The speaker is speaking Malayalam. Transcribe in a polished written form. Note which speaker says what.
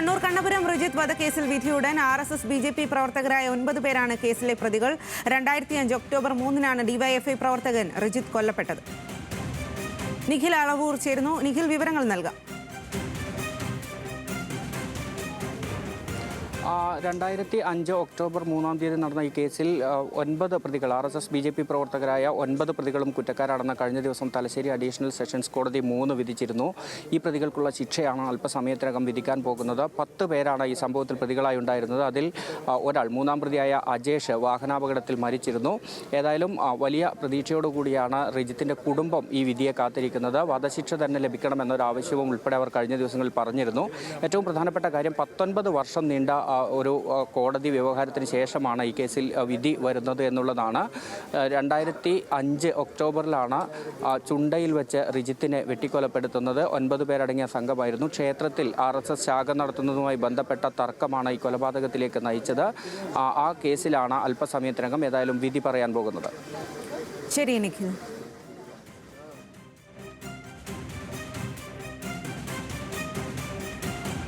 Speaker 1: കണ്ണൂർ കണ്ണപുരം റിജിത്ത് വധക്കേസിൽ വിധിയുടൻ RSS BJP പ്രവർത്തകരായ 9 പേരാണ് കേസിലെ പ്രതികൾ. 2005 ഒക്ടോബർ 3-നാണ് DYFI പ്രവർത്തകൻ റിജിത്ത് കൊല്ലപ്പെട്ടത്. നിഖിൽ അളവൂർ ചേരുന്നു. നിഖിൽ, വിവരങ്ങൾ നൽകാം.
Speaker 2: 2005 ഒക്ടോബർ 3-ാം തീയതി നടന്ന ഈ കേസിൽ 9 പ്രതികൾ RSS BJP പ്രവർത്തകരായ 9 പ്രതികളും കുറ്റക്കാരാണെന്ന് കഴിഞ്ഞ ദിവസം തലശ്ശേരി അഡീഷണൽ സെഷൻസ് കോടതി 3 വിധിച്ചിരുന്നു. ഈ പ്രതികൾക്കുള്ള ശിക്ഷയാണ് അല്പസമയത്തിനകം വിധിക്കാൻ പോകുന്നത്. 10 പേരാണ് ഈ സംഭവത്തിൽ പ്രതികളായി ഉണ്ടായിരുന്നത്. അതിൽ ഒരാൾ 3-ാം പ്രതിയായ അജേഷ് വാഹനാപകടത്തിൽ മരിച്ചിരുന്നു. ഏതായാലും വലിയ പ്രതീക്ഷയോടുകൂടിയാണ് റിജിത്തിന്റെ കുടുംബം ഈ വിധിയെ കാത്തിരിക്കുന്നത്. വധശിക്ഷ തന്നെ ലഭിക്കണമെന്നൊരു ആവശ്യവും ഉൾപ്പെടെ അവർ കഴിഞ്ഞ ദിവസങ്ങളിൽ പറഞ്ഞിരുന്നു. ഏറ്റവും പ്രധാനപ്പെട്ട കാര്യം 19 വർഷം നീണ്ട ഒരു കോടതി വ്യവഹാരത്തിന് ശേഷമാണ് ഈ കേസിൽ വിധി വരുന്നത് എന്നുള്ളതാണ്. 2005 ഒക്ടോബറിലാണ് ചുണ്ടയിൽ വെച്ച് റിജിത്തിനെ വെട്ടിക്കൊലപ്പെടുത്തുന്നത്. 9 പേരടങ്ങിയ സംഘമായിരുന്നു. ക്ഷേത്രത്തിൽ RSS ശാഖ നടത്തുന്നതുമായി ബന്ധപ്പെട്ട തർക്കമാണ് ഈ കൊലപാതകത്തിലേക്ക് നയിച്ചത്. ആ കേസിലാണ് അല്പസമയത്തിനകം ഏതായാലും വിധി പറയാൻ പോകുന്നത്.
Speaker 1: ശരി നിഖിൽ.